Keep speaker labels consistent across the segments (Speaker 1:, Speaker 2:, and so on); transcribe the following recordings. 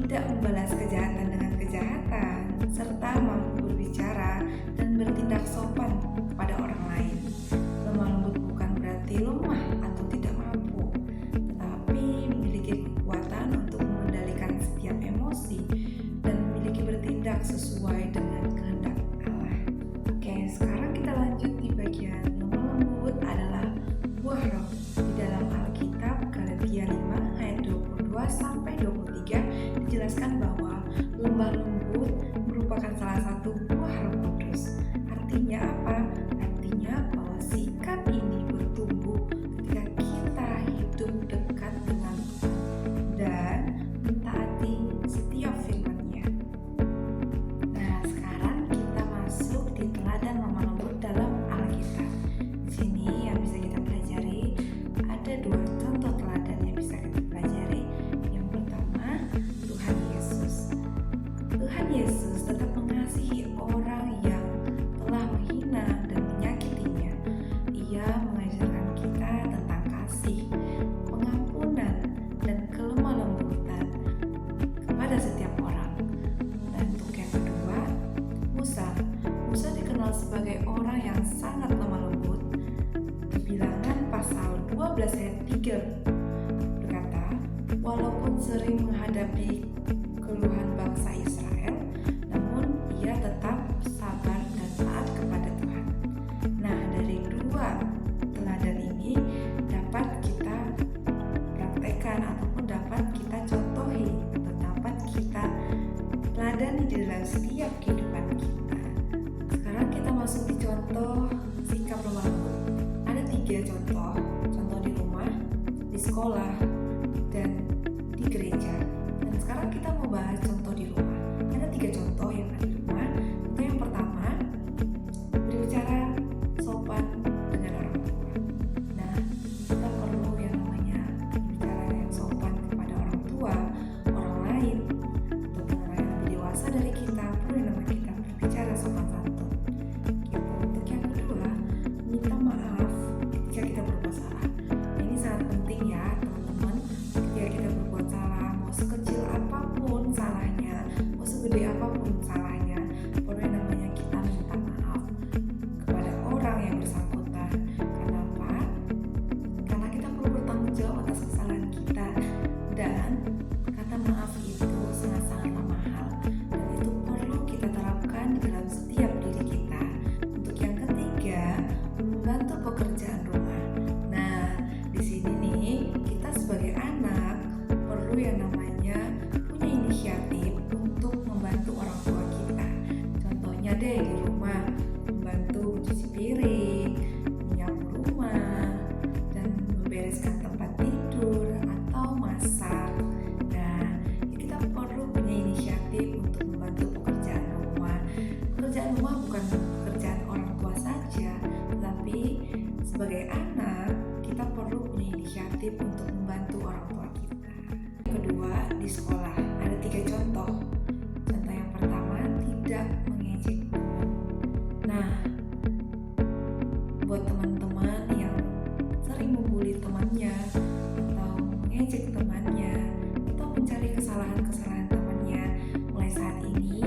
Speaker 1: tidak membalas kejahatan dengan kejahatan, serta mampu berbicara dan bertindak sopan kepada orang lain. Lemah lembut bukan berarti lemah atau tidak mampu, tetapi memiliki kekuatan untuk mengendalikan setiap emosi dan memiliki bertindak sesuai dengan kehendak Allah. Oke, sekarang kita lanjut di bagian lemah lembut adalah buah roh. Di dalam Alkitab Galatia 5 ayat 22-23 dijelaskan bahwa lemah lembut merupakan salah satu buah Roh Kudus. Artinya apa? Artinya bahwa sikap ini bertumbuh ketika kita hidup dekat dengan Tuhan dan mentaati setiap firman-Nya. Nah, sekarang kita masuk di teladan lemah lembut dalam Alkitab. Di sini yang bisa kita pelajari ada dua contoh teladan yang bisa kita pelajari. Yang pertama, Tuhan Yesus. Tuhan Yesus tetap mengasihi orang yang telah menghina dan menyakitinya. Ia mengajarkan kita tentang kasih, pengampunan, dan kelemah lembutan kepada setiap orang. Dan untuk yang kedua, Musa. Musa dikenal sebagai orang yang sangat lemah lembut. Bilangan pasal 12 ayat 3 berkata, walaupun sering menghadapi keluhan bangsa Israel, namun ia tetap sabar dan taat kepada Tuhan. Nah, dari dua teladan ini dapat kita praktekkan ataupun dapat kita contohi atau dapat kita teladani di dalam setiap kehidupan kita. Sekarang kita masuk di contoh sikap lemah lembut. Ada 3 contoh di rumah, di sekolah, dan di gereja. Dan sekarang kita mau bahas contoh di rumah. Ada 3 contoh yang ada di rumah. Contoh yang pertama, berbicara sopan dengan orang tua. Nah, kita perlu yang namanya berbicara yang sopan kepada orang tua, orang lain, ataupun orang yang lebih dewasa dari kita, perlu yang namanya kita berbicara sopan santun. Gitu. Untuk yang kedua, minta maaf ketika kita berbuat salah. Nah, ini sangat penting ya teman-teman. Ketika kita berbuat salah, mau sekecil apapun salahnya, mau segede apapun salahnya, perlu yang namanya kita minta maaf kepada orang yang bersangkutan. Kenapa? Karena kita perlu bertanggung jawab atas kesalahan kita, dan kata maaf itu sangat-sangatlah mahal, dan itu perlu kita terapkan di dalam setiap diri kita. Untuk yang ketiga, membantu pekerjaan rumah. Nah, di sini nih kita sebagai anak perlu yang namanya punya inisiatif untuk membantu orang tua kita. Contohnya deh di rumah, membantu mencuci piring, menyapu rumah, dan membereskan tempat tidur atau masak. Nah, kita perlu punya inisiatif untuk membantu pekerjaan rumah. Pekerjaan rumah bukan pekerjaan orang tua saja, tetapi sebagai anak kita perlu punya inisiatif untuk membantu orang tua kita. Kedua, di sekolah ada 3 contoh. Contoh yang pertama, tidak mengejek teman. Nah, buat teman-teman yang sering membuli temannya atau mengejek temannya atau mencari kesalahan-kesalahan temannya, mulai saat ini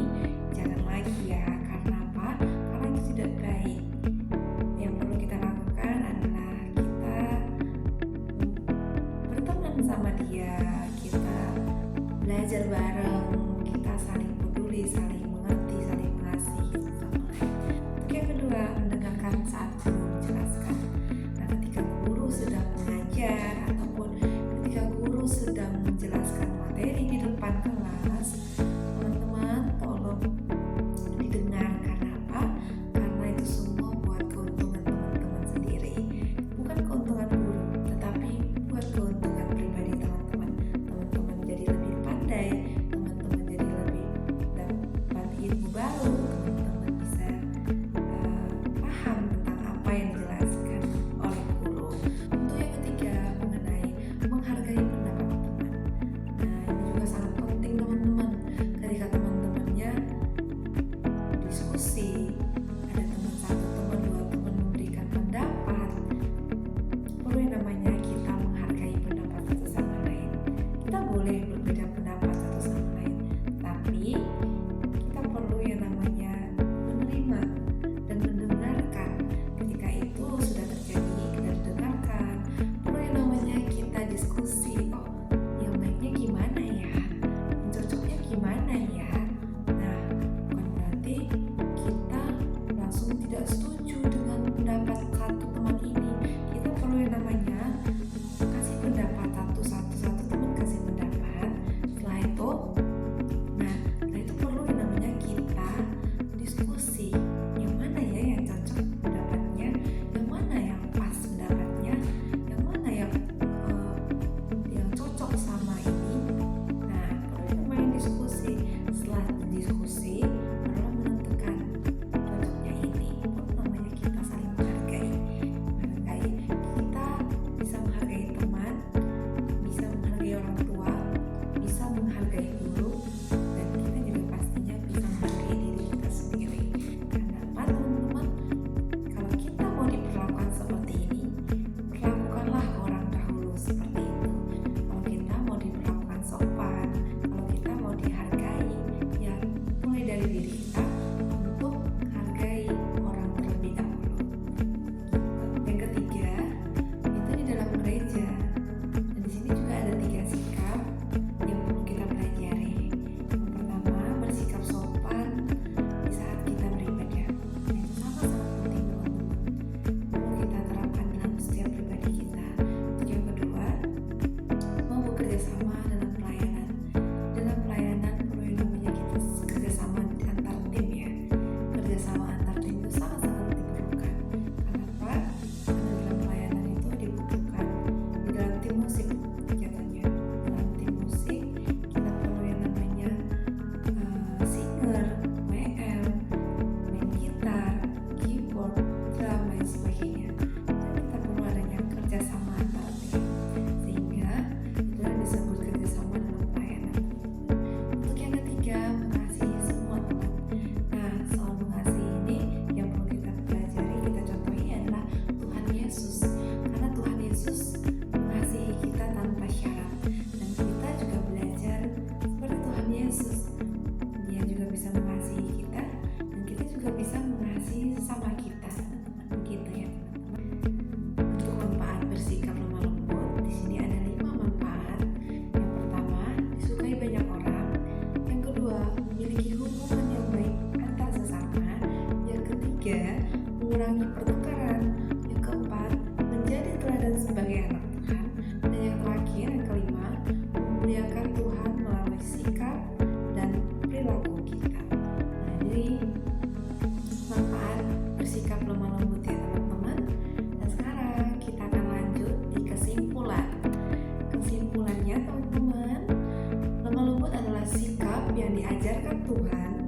Speaker 1: jangan lagi ya. Karena apa? Karena itu tidak baik. Yang perlu kita lakukan adalah kita berteman sama dia, kita belajar bareng, kita saling peduli, saling mengerti, saling mengasihi sama lain. Untuk yang kedua, mendengarkan saat guru menjelaskan. Nah, ketika guru sedang mengajar ataupun ketika guru sedang menjelaskan materi di depan kelas, teman-teman tolong didengar. Karena apa? Karena itu semua buat keuntungan teman-teman sendiri, bukan keuntungan guru, tetapi buat keuntungan pribadi teman-teman. Teman-teman jadi lebih pandai, teman-teman jadi lebih dapat ilmu baru, teman-teman bisa paham tentang apa yang dijelaskan oleh guru. Untuk yang ketiga, mengenai menghargai pendapat teman. Nah, dimuliakan Tuhan melalui sikap dan perilaku kita. Nah, jadi manfaat bersikap lemah lembut ya teman-teman. Dan sekarang kita akan lanjut di kesimpulan. Kesimpulannya teman-teman, lemah lembut adalah sikap yang diajarkan Tuhan